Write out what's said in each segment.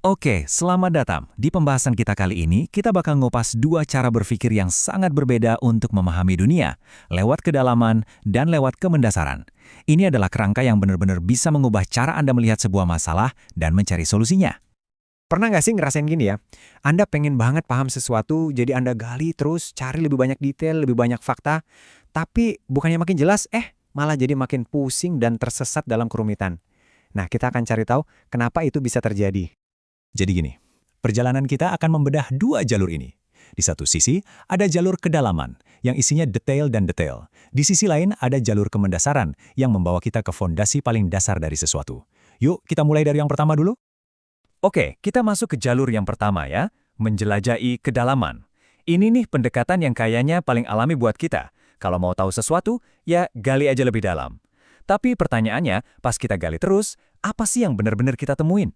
Oke, selamat datang. Di pembahasan kita kali ini, kita bakal ngupas dua cara berpikir yang sangat berbeda untuk memahami dunia, lewat kedalaman dan lewat kemendasaran. Ini adalah kerangka yang benar-benar bisa mengubah cara Anda melihat sebuah masalah dan mencari solusinya. Pernah nggak sih ngerasain gini ya? Anda pengen banget paham sesuatu, jadi Anda gali terus, cari lebih banyak detail, lebih banyak fakta, tapi bukannya makin jelas, malah jadi makin pusing dan tersesat dalam kerumitan. Nah, kita akan cari tahu kenapa itu bisa terjadi. Jadi gini, perjalanan kita akan membedah dua jalur ini. Di satu sisi, ada jalur kedalaman, yang isinya detail dan detail. Di sisi lain, ada jalur kemendasaran, yang membawa kita ke fondasi paling dasar dari sesuatu. Yuk, kita mulai dari yang pertama dulu. Oke, kita masuk ke jalur yang pertama ya, menjelajahi kedalaman. Ini nih pendekatan yang kayaknya paling alami buat kita. Kalau mau tahu sesuatu, ya gali aja lebih dalam. Tapi pertanyaannya, pas kita gali terus, apa sih yang benar-benar kita temuin?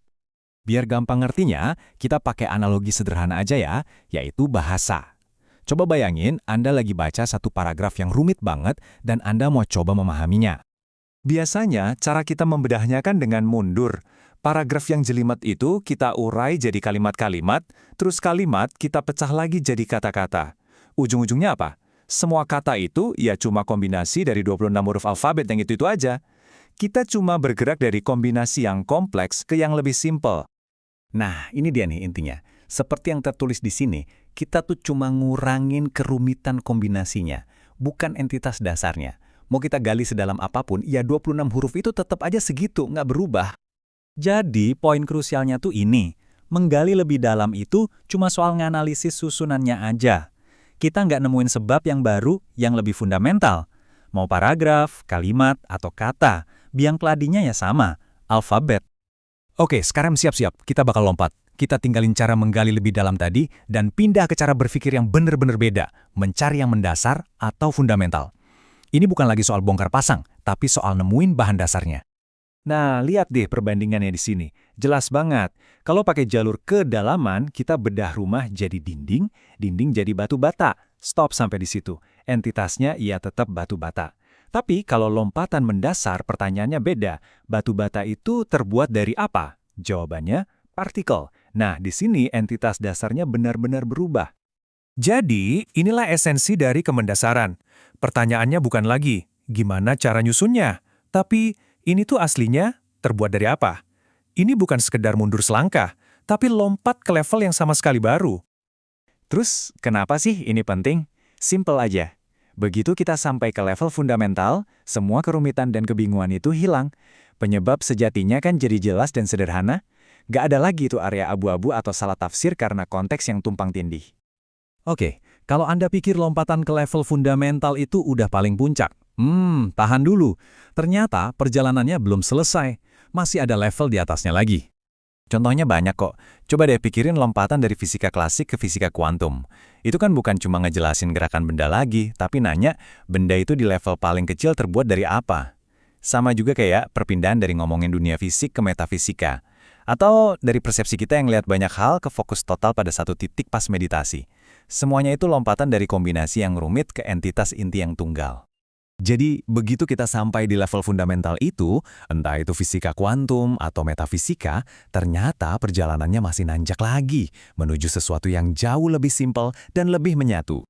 Biar gampang ngertinya, kita pakai analogi sederhana aja ya, yaitu bahasa. Coba bayangin Anda lagi baca satu paragraf yang rumit banget dan Anda mau coba memahaminya. Biasanya, cara kita membedahnya kan dengan mundur. Paragraf yang jelimet itu kita urai jadi kalimat-kalimat, terus kalimat kita pecah lagi jadi kata-kata. Ujung-ujungnya apa? Semua kata itu ya cuma kombinasi dari 26 huruf alfabet yang itu aja. Kita cuma bergerak dari kombinasi yang kompleks ke yang lebih simpel. Nah, ini dia nih intinya. Seperti yang tertulis di sini, kita tuh cuma ngurangin kerumitan kombinasinya, bukan entitas dasarnya. Mau kita gali sedalam apapun, ya 26 huruf itu tetap aja segitu, nggak berubah. Jadi, poin krusialnya tuh ini. Menggali lebih dalam itu cuma soal nganalisis susunannya aja. Kita nggak nemuin sebab yang baru, yang lebih fundamental. Mau paragraf, kalimat, atau kata, biang keladinya ya sama, alfabet. Oke, sekarang siap-siap. Kita bakal lompat. Kita tinggalin cara menggali lebih dalam tadi dan pindah ke cara berpikir yang benar-benar beda, mencari yang mendasar atau fundamental. Ini bukan lagi soal bongkar pasang, tapi soal nemuin bahan dasarnya. Nah, lihat deh perbandingannya di sini. Jelas banget. Kalau pakai jalur kedalaman, kita bedah rumah jadi dinding, dinding jadi batu bata. Stop sampai di situ. Entitasnya ia tetap batu bata. Tapi kalau lompatan mendasar, pertanyaannya beda. Batu bata itu terbuat dari apa? Jawabannya, partikel. Nah, di sini entitas dasarnya benar-benar berubah. Jadi, inilah esensi dari kemendasaran. Pertanyaannya bukan lagi, gimana cara nyusunnya? Tapi, ini tuh aslinya terbuat dari apa? Ini bukan sekedar mundur selangkah, tapi lompat ke level yang sama sekali baru. Terus, kenapa sih ini penting? Simple aja. Begitu kita sampai ke level fundamental, semua kerumitan dan kebingungan itu hilang. Penyebab sejatinya kan jadi jelas dan sederhana. Gak ada lagi itu area abu-abu atau salah tafsir karena konteks yang tumpang tindih. Oke, kalau Anda pikir lompatan ke level fundamental itu udah paling puncak, tahan dulu. Ternyata perjalanannya belum selesai. Masih ada level di atasnya lagi. Contohnya banyak kok. Coba deh pikirin lompatan dari fisika klasik ke fisika kuantum. Itu kan bukan cuma ngejelasin gerakan benda lagi, tapi nanya, benda itu di level paling kecil terbuat dari apa? Sama juga kayak perpindahan dari ngomongin dunia fisik ke metafisika. Atau dari persepsi kita yang lihat banyak hal ke fokus total pada satu titik pas meditasi. Semuanya itu lompatan dari kombinasi yang rumit ke entitas inti yang tunggal. Jadi, begitu kita sampai di level fundamental itu, entah itu fisika kuantum atau metafisika, ternyata perjalanannya masih nanjak lagi, menuju sesuatu yang jauh lebih simpel dan lebih menyatu.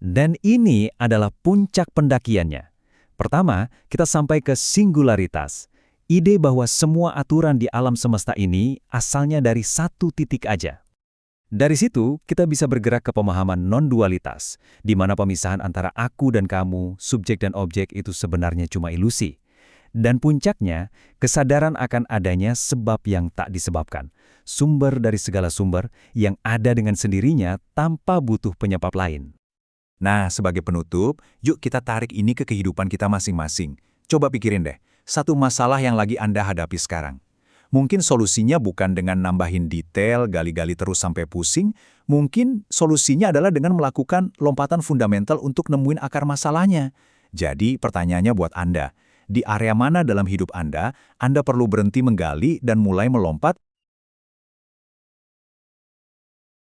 Dan ini adalah puncak pendakiannya. Pertama, kita sampai ke singularitas. Ide bahwa semua aturan di alam semesta ini asalnya dari satu titik aja. Dari situ, kita bisa bergerak ke pemahaman non-dualitas, di mana pemisahan antara aku dan kamu, subjek dan objek itu sebenarnya cuma ilusi. Dan puncaknya, kesadaran akan adanya sebab yang tak disebabkan, sumber dari segala sumber yang ada dengan sendirinya tanpa butuh penyebab lain. Nah, sebagai penutup, yuk kita tarik ini ke kehidupan kita masing-masing. Coba pikirin deh, satu masalah yang lagi Anda hadapi sekarang. Mungkin solusinya bukan dengan nambahin detail, gali-gali terus sampai pusing. Mungkin solusinya adalah dengan melakukan lompatan fundamental untuk nemuin akar masalahnya. Jadi pertanyaannya buat Anda, di area mana dalam hidup Anda perlu berhenti menggali dan mulai melompat